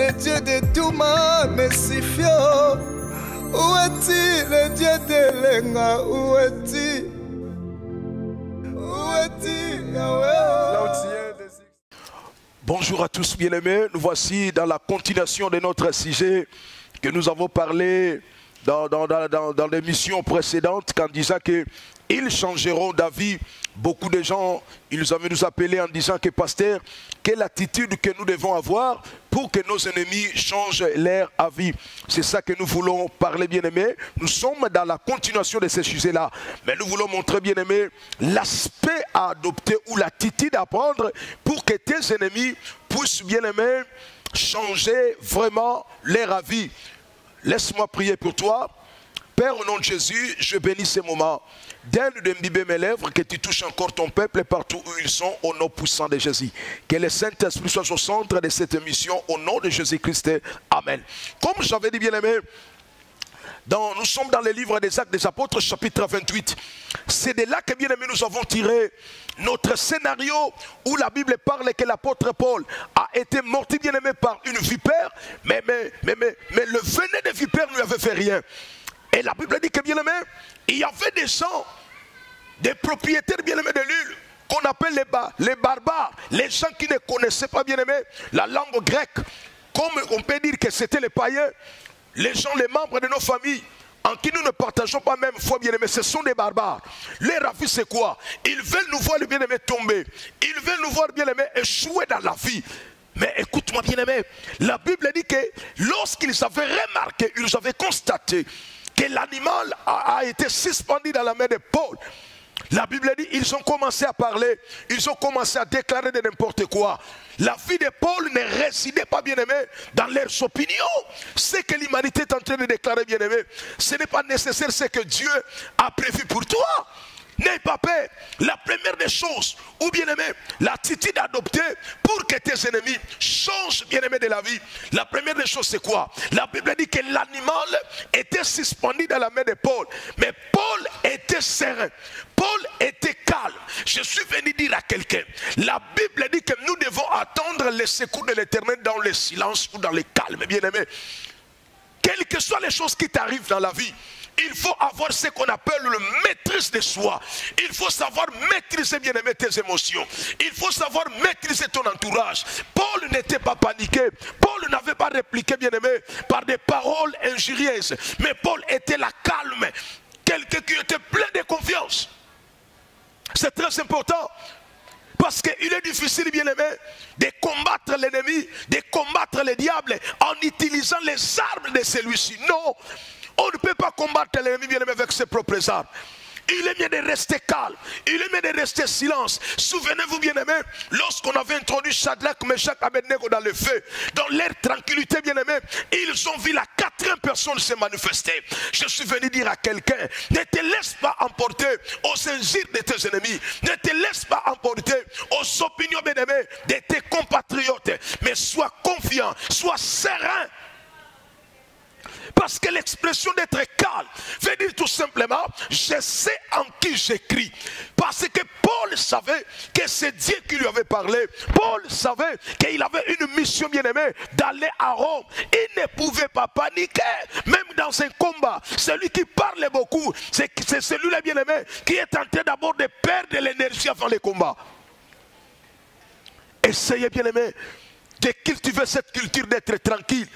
le Dieu de Douma, Messifio? Où est-il, le Dieu de Lenga? Où est-il? Où est-il, Yahweh? Bonjour à tous bien-aimés, nous voici dans la continuation de notre sujet que nous avons parlé dans l'émission précédente, en disant qu'ils changeront d'avis. Beaucoup de gens, ils avaient nous appelé en disant que pasteur, quelle attitude que nous devons avoir pour que nos ennemis changent leur avis. C'est ça que nous voulons parler, bien-aimés. Nous sommes dans la continuation de ce sujet-là. Mais nous voulons montrer, bien-aimés, l'aspect à adopter ou l'attitude à prendre pour que tes ennemis puissent, bien-aimés, changer vraiment leur avis. Laisse-moi prier pour toi. Père, au nom de Jésus, je bénis ces moments. Donne de m'imbiber mes lèvres, que tu touches encore ton peuple partout où ils sont, au nom puissant de Jésus. Que le Saint-Esprit soit au centre de cette émission, au nom de Jésus-Christ. Amen. Comme j'avais dit, bien-aimé, nous sommes dans le livre des Actes des Apôtres, chapitre 28. C'est de là que, bien-aimé, nous avons tiré notre scénario où la Bible parle que l'apôtre Paul a été morti, bien-aimé, par une vipère, mais le venin de vipère ne lui avait fait rien. Et la Bible dit que, bien-aimé, il y avait des gens, des propriétaires, bien-aimés, de l'île, qu'on appelle les barbares, les gens qui ne connaissaient pas, bien-aimé, la langue grecque. Comme on peut dire que c'était les païens, les gens, les membres de nos familles, en qui nous ne partageons pas même foi, bien-aimé, ce sont des barbares. Les ravis, c'est quoi? Ils veulent nous voir, les bien-aimés, tomber. Ils veulent nous voir, bien-aimés, échouer dans la vie. Mais écoute-moi, bien-aimé, la Bible dit que lorsqu'ils avaient remarqué, ils avaient constaté que l'animal a été suspendu dans la main de Paul. La Bible dit, ils ont commencé à parler, ils ont commencé à déclarer de n'importe quoi. La vie de Paul ne résidait pas, bien-aimé, dans leurs opinions. Ce que l'humanité est en train de déclarer, bien-aimé, ce n'est pas nécessaire, ce que Dieu a prévu pour toi. N'aie pas peur. La première des choses, ou bien-aimé, l'attitude adoptée pour que tes ennemis changent, bien-aimé, de la vie. La première des choses, c'est quoi? La Bible dit que l'animal était suspendu dans la main de Paul. Mais Paul était serein. Paul était calme. Je suis venu dire à quelqu'un, la Bible dit que nous devons attendre le secours de l'Éternel dans le silence ou dans le calme, bien-aimé. Quelles que soient les choses qui t'arrivent dans la vie, il faut avoir ce qu'on appelle le maîtrise de soi. Il faut savoir maîtriser, bien-aimé, tes émotions. Il faut savoir maîtriser ton entourage. Paul n'était pas paniqué. Paul n'avait pas répliqué, bien-aimé, par des paroles injurieuses. Mais Paul était là calme. Quelqu'un qui était plein de confiance. C'est très important. Parce qu'il est difficile, bien-aimé, de combattre l'ennemi, de combattre le diable en utilisant les armes de celui-ci. Non. On ne peut pas combattre l'ennemi, bien-aimé, avec ses propres armes. Il est mieux de rester calme. Il est mieux de rester silence. Souvenez-vous, bien-aimé, lorsqu'on avait introduit Shadrach, Meshach, Abednego dans le feu, dans leur tranquillité, bien-aimé, ils ont vu la quatrième personne se manifester. Je suis venu dire à quelqu'un, ne te laisse pas emporter aux injures de tes ennemis. Ne te laisse pas emporter aux opinions, bien-aimé, de tes compatriotes. Mais sois confiant, sois serein. Parce que l'expression d'être calme veut dire tout simplement, je sais en qui j'écris. Parce que Paul savait que c'est Dieu qui lui avait parlé. Paul savait qu'il avait une mission, bien-aimée, d'aller à Rome. Il ne pouvait pas paniquer, même dans un combat. Celui qui parle beaucoup, c'est celui-là, bien-aimé, qui est en train d'abord de perdre de l'énergie avant le combat. Essayez, bien-aimé, de cultiver cette culture d'être tranquille.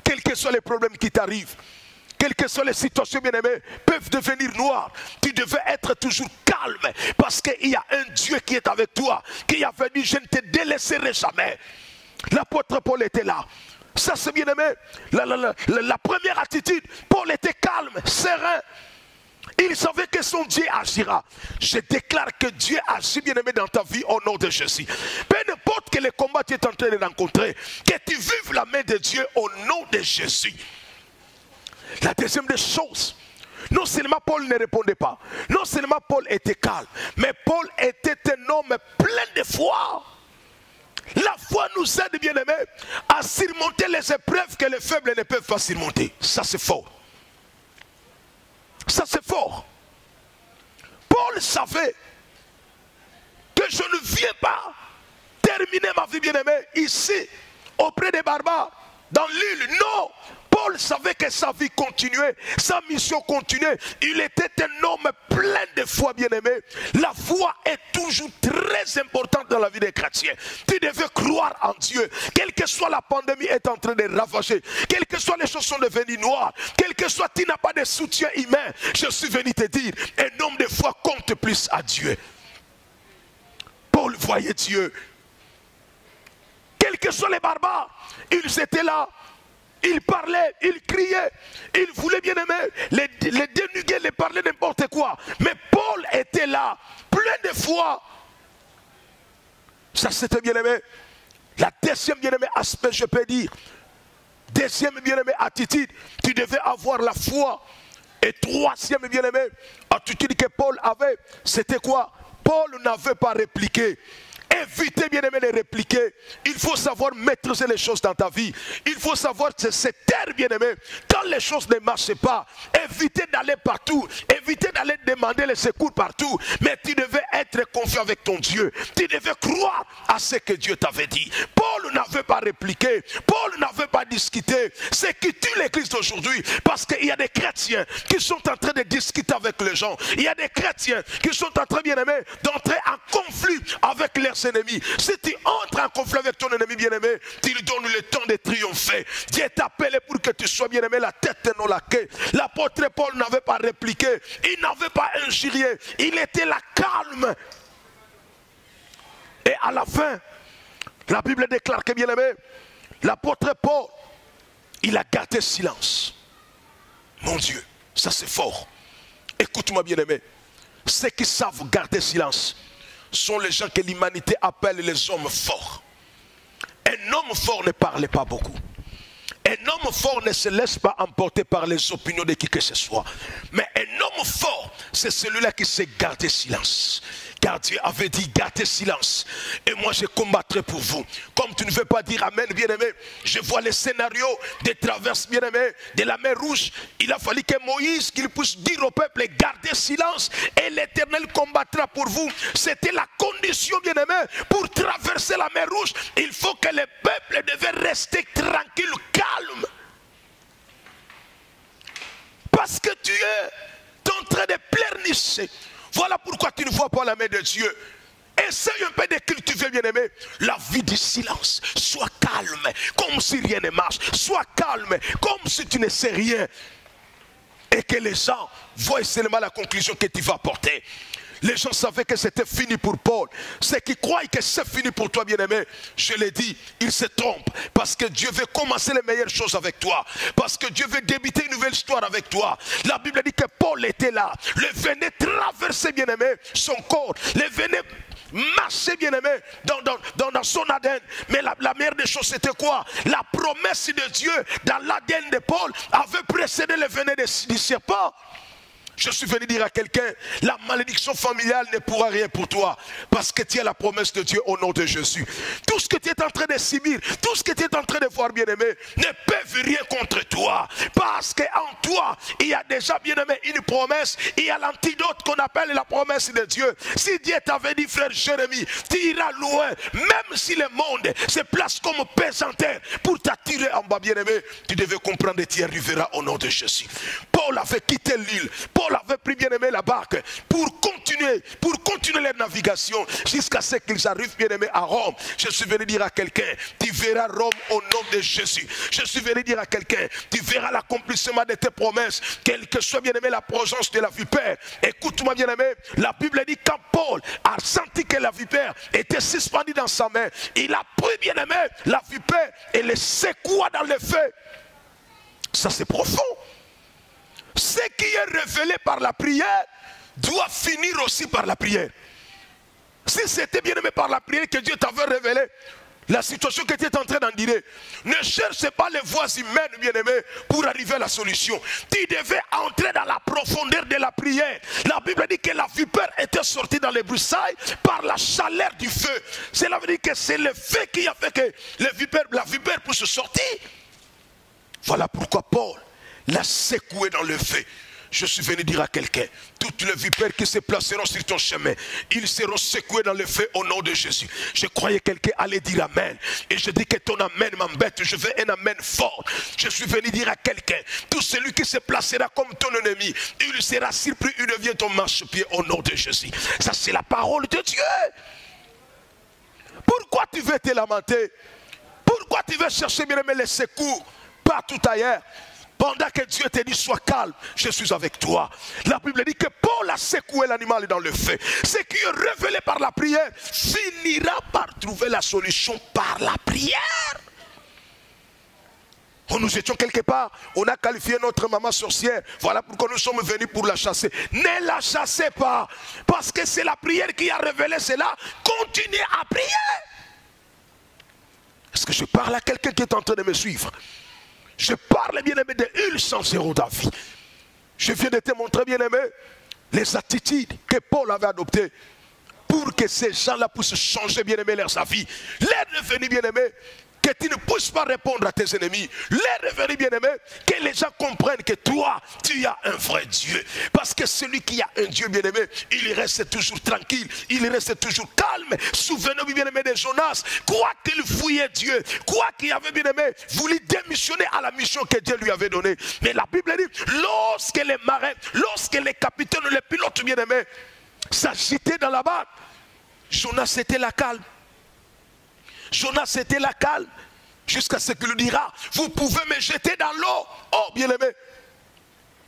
Quels que soient les problèmes qui t'arrivent, quelles que soient les situations, bien-aimées, peuvent devenir noires. Tu devais être toujours calme parce qu'il y a un Dieu qui est avec toi, qui a venu, je ne te délaisserai jamais. L'apôtre Paul était là. Ça, c'est, bien-aimé, la première attitude. Paul était calme, serein. Il savait que son Dieu agira. Je déclare que Dieu agit, bien-aimé, dans ta vie au nom de Jésus. Peu importe que les combats que tu es en train de rencontrer, que tu vives la main de Dieu au nom de Jésus. La deuxième des choses, non seulement Paul ne répondait pas, non seulement Paul était calme, mais Paul était un homme plein de foi. La foi nous aide, bien-aimé, à surmonter les épreuves que les faibles ne peuvent pas surmonter. Ça, c'est fort. Ça, c'est fort. Paul savait que je ne viens pas terminer ma vie, bien-aimée, ici, auprès des barbares. dans l'île. Non, Paul savait que sa vie continuait, sa mission continuait. Il était un homme plein de foi, bien-aimé. La foi est toujours très importante dans la vie des chrétiens. Tu devais croire en Dieu. Quelle que soit la pandémie est en train de ravager, quelles que soient les choses sont devenues noires, quel que soit, tu n'as pas de soutien humain. Je suis venu te dire, un homme de foi compte plus à Dieu. Paul voyait Dieu. Quels que soient les barbares, ils étaient là. Ils parlaient, ils criaient, ils voulaient bien aimer, les dénuguer, les parler n'importe quoi. Mais Paul était là, plein de foi. Ça c'était bien aimé. La deuxième bien aimé aspect, je peux dire. Deuxième bien aimé attitude, tu devais avoir la foi. Et troisième bien aimé attitude que Paul avait, c'était quoi? Paul n'avait pas répliqué. Évitez bien aimé de répliquer. Il faut savoir maîtriser les choses dans ta vie. Il faut savoir se taire bien aimé. Quand les choses ne marchent pas, évitez d'aller partout. Évitez d'aller demander les secours partout. Mais tu devais être confiant avec ton Dieu. Tu devais croire à ce que Dieu t'avait dit. Paul n'avait pas répliqué. Paul n'avait pas discuté. Ce qui tue l'église d'aujourd'hui. Parce qu'il y a des chrétiens qui sont en train de discuter avec les gens. Il y a des chrétiens qui sont en train bien aimé d'entrer en conflit avec leurs ennemis. Si tu entres en conflit avec ton ennemi bien-aimé, tu lui donnes le temps de triompher. Dieu t'a appelé pour que tu sois bien-aimé, la tête et non la queue. L'apôtre Paul n'avait pas répliqué, il n'avait pas injurié, il était là calme. Et à la fin, la Bible déclare que bien-aimé, l'apôtre Paul, il a gardé silence. Mon Dieu, ça c'est fort. Écoute-moi bien-aimé, ceux qui savent garder silence sont les gens que l'humanité appelle les hommes forts. Un homme fort ne parle pas beaucoup. Un homme fort ne se laisse pas emporter par les opinions de qui que ce soit. Mais un homme fort, c'est celui-là qui sait garder silence. Car Dieu avait dit, gardez silence. Et moi, je combattrai pour vous. Comme tu ne veux pas dire Amen, bien-aimé, je vois le scénario des traverses, bien-aimé, de la mer Rouge. Il a fallu que Moïse, qu'il puisse dire au peuple, gardez silence. Et l'Éternel combattra pour vous. C'était la condition, bien-aimé, pour traverser la mer Rouge. Il faut que le peuple devait rester tranquille, calme. Parce que tu es en train de pleurnicher. Voilà pourquoi tu ne vois pas la main de Dieu. Essaye un peu de cultiver, bien-aimé, la vie du silence. Sois calme, comme si rien ne marche. Sois calme, comme si tu ne sais rien. Et que les gens voient seulement la conclusion que tu vas apporter. Les gens savaient que c'était fini pour Paul. Ceux qui croient que c'est fini pour toi, bien-aimé, je l'ai dit, ils se trompent. Parce que Dieu veut commencer les meilleures choses avec toi. Parce que Dieu veut débuter une nouvelle histoire avec toi. La Bible dit que Paul était là. Le venait traverser, bien-aimé, son corps. Le venait marcher, bien-aimé, dans son ADN. Mais la meilleure des choses, c'était quoi? La promesse de Dieu dans l'ADN de Paul avait précédé le venin du serpent. Je suis venu dire à quelqu'un, la malédiction familiale ne pourra rien pour toi. Parce que tu as la promesse de Dieu au nom de Jésus. Tout ce que tu es en train de subir, tout ce que tu es en train de voir, bien-aimé, ne peut rien contre toi. Parce qu'en toi, il y a déjà, bien-aimé, une promesse. Il y a l'antidote qu'on appelle la promesse de Dieu. Si Dieu t'avait dit, frère Jérémie, tu iras loin. Même si le monde se place comme pesanteur pour t'attirer en bas, bien-aimé, tu devais comprendre et tu y arriveras au nom de Jésus. Paul avait quitté l'île. Paul avait pris, bien aimé, la barque pour continuer leur navigation jusqu'à ce qu'ils arrivent, bien aimé, à Rome. Je suis venu dire à quelqu'un, tu verras Rome au nom de Jésus. Je suis venu dire à quelqu'un, tu verras l'accomplissement de tes promesses, quelle que soit, bien aimé, la présence de la vipère. Écoute-moi, bien aimé, la Bible dit quand Paul a senti que la vipère était suspendue dans sa main, il a pris, bien aimé, la vipère et le secoua dans le feu. Ça c'est profond. Ce qui est révélé par la prière doit finir aussi par la prière. Si c'était bien aimé par la prière que Dieu t'avait révélé, la situation que tu es en train d'en dire, ne cherche pas les voies humaines, bien aimé, pour arriver à la solution. Tu devais entrer dans la profondeur de la prière. La Bible dit que la vipère était sortie dans les broussailles par la chaleur du feu. Cela veut dire que c'est le feu qui a fait que la vipère puisse sortir. Voilà pourquoi Paul l'a secoué dans le feu. je suis venu dire à quelqu'un, toutes les vipères qui se placeront sur ton chemin, ils seront secoués dans le feu au nom de Jésus. Je croyais que quelqu'un allait dire amen. Et je dis que ton amen m'embête, je veux un amen fort. Je suis venu dire à quelqu'un, tout celui qui se placera comme ton ennemi, il sera surpris, il devient ton marchepied au nom de Jésus. Ça c'est la parole de Dieu. Pourquoi tu veux te lamenter? Pourquoi tu veux chercher bien aimé les secours partout ailleurs? Pendant que Dieu te dit sois calme, je suis avec toi. La Bible dit que Paul a secoué l'animal dans le feu. Ce qui est révélé par la prière finira par trouver la solution par la prière. Nous étions quelque part, on a qualifié notre maman sorcière. Voilà pourquoi nous sommes venus pour la chasser. Ne la chassez pas, parce que c'est la prière qui a révélé cela. Continuez à prier. Est-ce que je parle à quelqu'un qui est en train de me suivre? Je parle, bien-aimé, de huile sans zéro d'avis. Je viens de te montrer, bien-aimé, les attitudes que Paul avait adoptées pour que ces gens-là puissent changer, bien-aimé, leurs avis. L'air de venir, bien-aimé, que tu ne puisses pas répondre à tes ennemis. L'air de venir, bien-aimé, que les gens comprennent que toi, tu as un vrai Dieu. Parce que celui qui a un Dieu, bien-aimé, il reste toujours tranquille, il reste toujours calme. Souvenez-vous, bien-aimé, de Jonas, quoi qu'il fouillait Dieu, quoi qu'il avait, bien-aimé, voulu démissionner à la mission que Dieu lui avait donnée. Mais la Bible dit, lorsque les marins, lorsque les capitaines, les pilotes, bien-aimés, s'agitaient dans la barque, Jonas était la calme. Jonas était la calme jusqu'à ce qu'il lui dira, vous pouvez me jeter dans l'eau. Oh bien-aimé,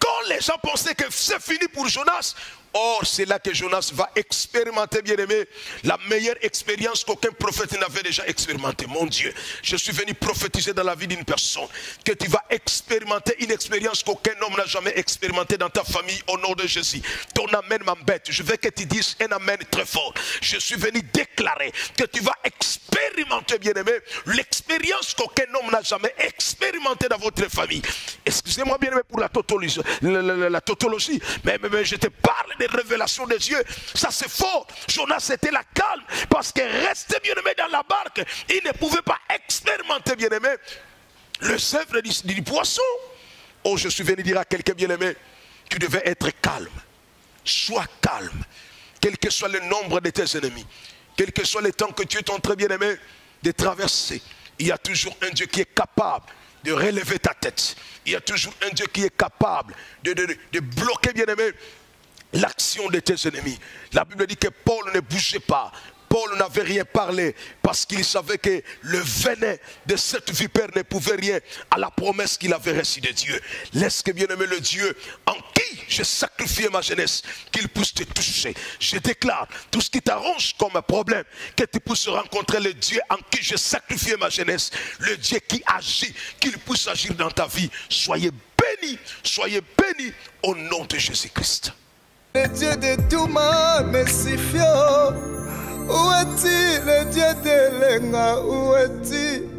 quand les gens pensaient que c'est fini pour Jonas, or c'est là que Jonas va expérimenter, bien-aimé, la meilleure expérience qu'aucun prophète n'avait déjà expérimenté. Mon Dieu, je suis venu prophétiser dans la vie d'une personne que tu vas expérimenter une expérience qu'aucun homme n'a jamais expérimentée dans ta famille au nom de Jésus. Ton amen m'embête, je veux que tu dises un amen très fort. Je suis venu déclarer que tu vas expérimenter, bien-aimé, l'expérience qu'aucun homme n'a jamais expérimentée dans votre famille. Excusez-moi, bien-aimé, pour la tautologie, mais je te parle des révélations de Dieu. Ça c'est fort. Jonas était la calme parce qu'il restait, bien-aimé, dans la barque. Il ne pouvait pas expérimenter, bien-aimé, le sèvre du poisson. Oh, je suis venu dire à quelqu'un, bien-aimé, tu devais être calme. Sois calme. Quel que soit le nombre de tes ennemis, quel que soit le temps que tu es en train, bien-aimé, de traverser, il y a toujours un Dieu qui est capable de relever ta tête. Il y a toujours un Dieu qui est capable de bloquer, bien-aimé, l'action de tes ennemis. La Bible dit que Paul ne bougeait pas. Paul n'avait rien parlé parce qu'il savait que le venin de cette vipère ne pouvait rien à la promesse qu'il avait reçue de Dieu. Laisse que, bien-aimé, le Dieu en qui j'ai sacrifié ma jeunesse, qu'il puisse te toucher. Je déclare tout ce qui t'arrange comme un problème, que tu puisses rencontrer le Dieu en qui j'ai sacrifié ma jeunesse, le Dieu qui agit, qu'il puisse agir dans ta vie. Soyez bénis au nom de Jésus-Christ. Le Dieu de Douma, Messifio, où est-il? Le Dieu de Lenga, où est-il?